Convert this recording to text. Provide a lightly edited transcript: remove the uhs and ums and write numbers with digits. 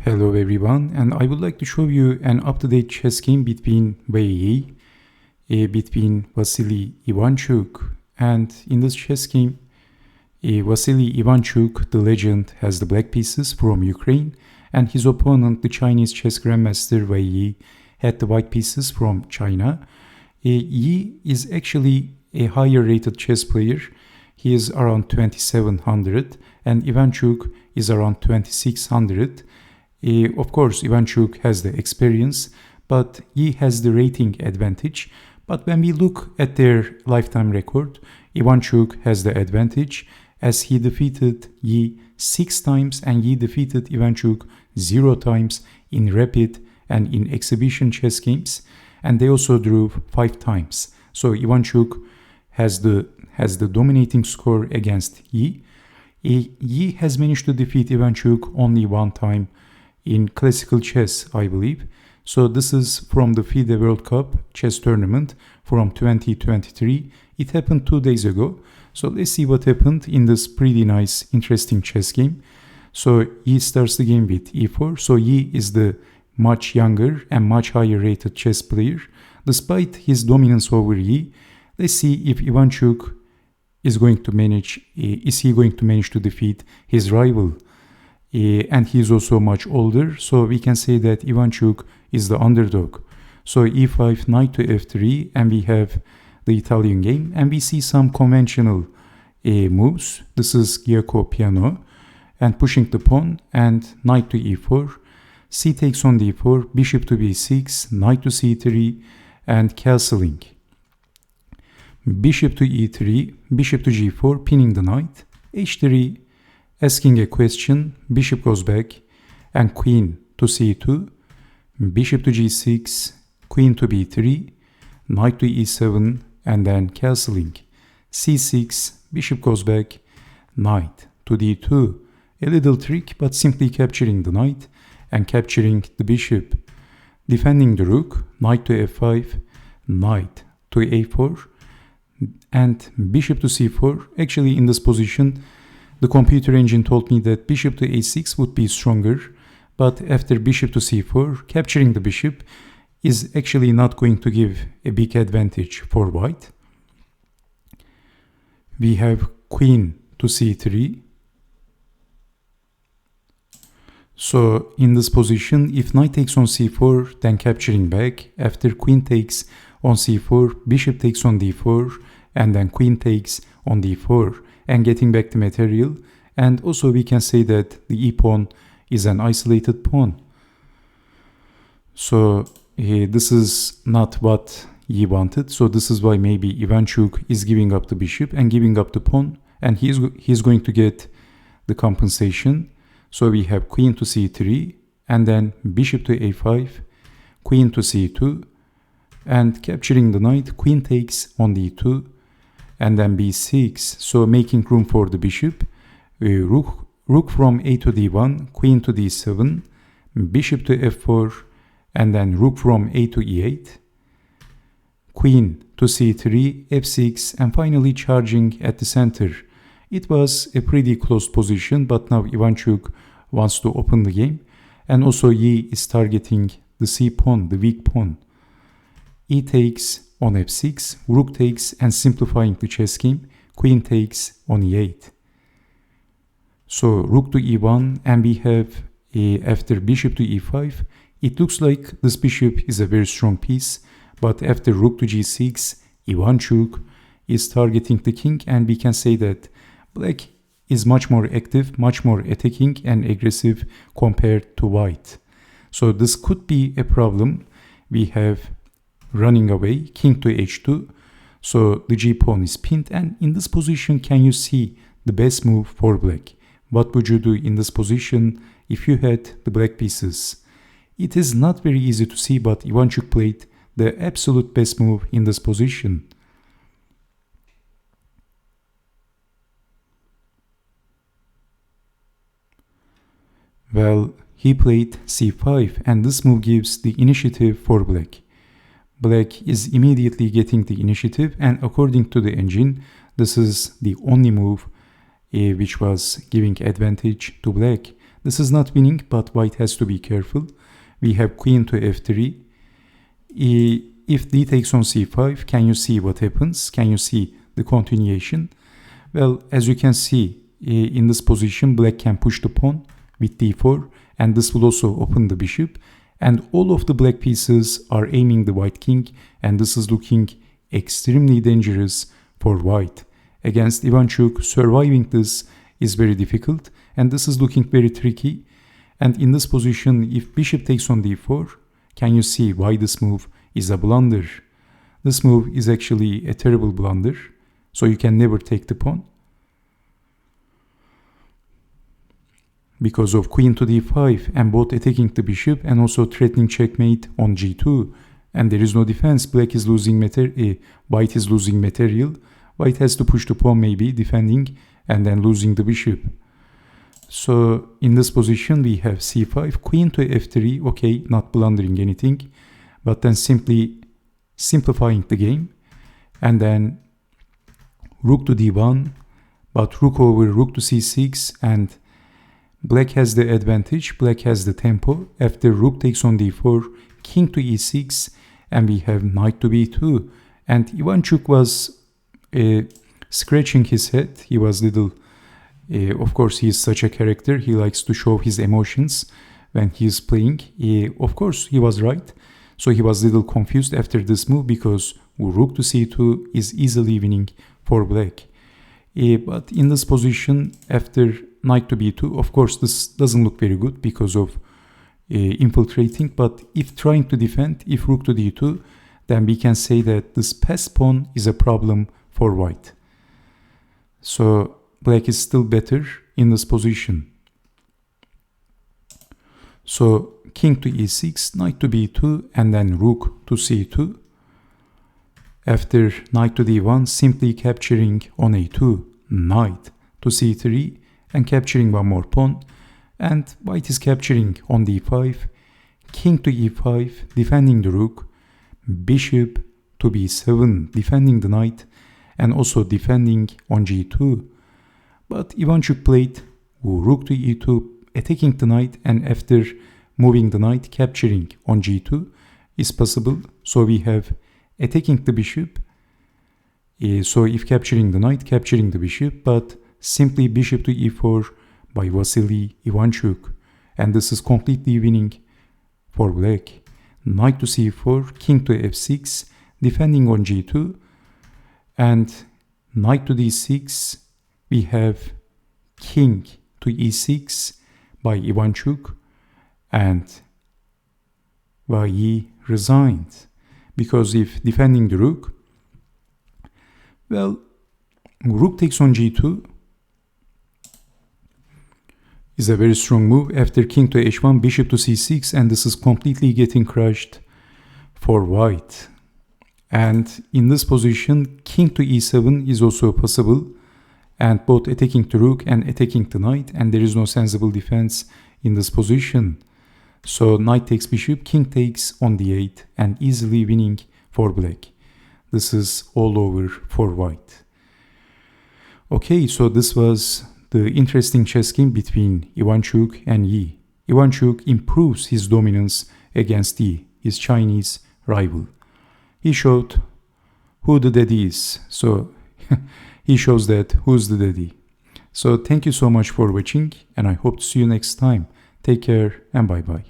Hello everyone, and I would like to show you an up-to-date chess game between Wei Yi, between Vasyl Ivanchuk, and in this chess game, Vasyl Ivanchuk, the legend, has the black pieces from Ukraine, and his opponent, the Chinese chess grandmaster Wei Yi, had the white pieces from China. Yi is actually a higher rated chess player. He is around 2700 and Ivanchuk is around 2600. Of course, Ivanchuk has the experience, but Yi has the rating advantage. But when we look at their lifetime record, Ivanchuk has the advantage as he defeated Yi 6 times and Yi defeated Ivanchuk 0 times in rapid and in exhibition chess games, and they also drew 5 times. So Ivanchuk has the dominating score against Yi. Yi has managed to defeat Ivanchuk only 1 time in classical chess, I believe. So this is from the FIDE World Cup chess tournament from 2023. It happened 2 days ago. So let's see what happened in this pretty nice, interesting chess game. So Yi starts the game with e4. So Yi is the much younger and much higher rated chess player. Despite his dominance over Yi, let's see if Ivanchuk is going to manage to defeat his rival. And he is also much older, so we can say that Ivanchuk is the underdog. So e5, knight to f3, and we have the Italian game, and we see some conventional moves. This is Greco piano, and pushing the pawn, and knight to e4, c takes on d4, bishop to b6, knight to c3, and castling. Bishop to e3, bishop to g4, pinning the knight, h3, asking a question, bishop goes back, and queen to c2, bishop to g6, queen to b3, knight to e7, and then castling, c6, bishop goes back, knight to d2, a little trick but simply capturing the knight and capturing the bishop, defending the rook, knight to f5, knight to a4, and bishop to c4. Actually, in this position, the computer engine told me that bishop to a6 would be stronger, but after bishop to c4, capturing the bishop is actually not going to give a big advantage for white. We have queen to c3. So in this position, if knight takes on c4, then capturing back. After queen takes on c4, bishop takes on d4, and then queen takes on d4. And getting back the material, and also we can say that the e-pawn is an isolated pawn. So this is not what Yi wanted, so this is why maybe Ivanchuk is giving up the bishop and giving up the pawn, and he's going to get the compensation. So we have queen to c3, and then bishop to a5, queen to c2, and capturing the knight, queen takes on d2, and then b6, so making room for the bishop, rook from a to d1, queen to d7, bishop to f4, and then rook from a to e8, queen to c3, f6, and finally charging at the center. It was a pretty close position, but now Ivanchuk wants to open the game, and also Yi is targeting the c pawn, the weak pawn. E takes on f6, rook takes, and simplifying the chess game, queen takes on e8. So rook to e1, and we have after bishop to e5, it looks like this bishop is a very strong piece, but after rook to g6, Ivanchuk is targeting the king, and we can say that black is much more active, much more attacking and aggressive compared to white. So this could be a problem. We have running away, king to h2, so the g-pawn is pinned, and in this position, can you see the best move for black? What would you do in this position if you had the black pieces? It is not very easy to see, but Ivanchuk played the absolute best move in this position. Well, he played c5, and this move gives the initiative for black. Black is immediately getting the initiative, and according to the engine, this is the only move which was giving advantage to black. This is not winning, but white has to be careful. We have queen to f3. If d takes on c5, can you see what happens? Can you see the continuation? Well, as you can see, in this position, black can push the pawn with d4, and this will also open the bishop. And all of the black pieces are aiming the white king, and this is looking extremely dangerous for white. Against Ivanchuk, surviving this is very difficult, and this is looking very tricky. And in this position, if bishop takes on d4, can you see why this move is a blunder? This move is actually a terrible blunder, so you can never take the pawn. Because of queen to d5 and both attacking the bishop and also threatening checkmate on g2, and there is no defense. Black is losing white is losing material. White has to push the pawn, maybe defending and then losing the bishop. So in this position we have c5, queen to f3. Okay, not blundering anything, but then simply simplifying the game, and then rook to d1, but rook over rook to c6, and black has the advantage, black has the tempo. After rook takes on d4, king to e6, and we have knight to b2. And Ivanchuk was scratching his head. He was little, of course he is such a character, he likes to show his emotions when he is playing. Of course he was right. So he was little confused after this move, because rook to c2 is easily winning for black. But in this position, after knight to b2, of course this doesn't look very good because of infiltrating. But if trying to defend, if rook to d2, then we can say that this passed pawn is a problem for white. So black is still better in this position. So king to e6, knight to b2, and then rook to c2. After knight to d1, simply capturing on a2, knight to c3, and capturing one more pawn. And white is capturing on d5, king to e5, defending the rook, bishop to b7, defending the knight, and also defending on g2. But Ivanchuk played rook to e2, attacking the knight, and after moving the knight, capturing on g2 is possible. So we have attacking the bishop. So if capturing the knight, capturing the bishop, but simply bishop to e4 by Vasyl Ivanchuk. And this is completely winning for black. Knight to c4, king to f6, defending on g2, and knight to d6. We have king to e6 by Ivanchuk, and Wei Yi resigned. Because if defending the rook, well, rook takes on g2 is a very strong move. After king to h1, bishop to c6, and this is completely getting crushed for white. And in this position, king to e7 is also possible, and both attacking the rook and attacking the knight, and there is no sensible defense in this position. So knight takes bishop, king takes on d8, and easily winning for black. This is all over for white. Okay, so this was the interesting chess game between Ivanchuk and Yi. Ivanchuk improves his dominance against Yi, his Chinese rival. He showed who the daddy is. So he shows that who's the daddy. So thank you so much for watching, and I hope to see you next time. Take care and bye bye.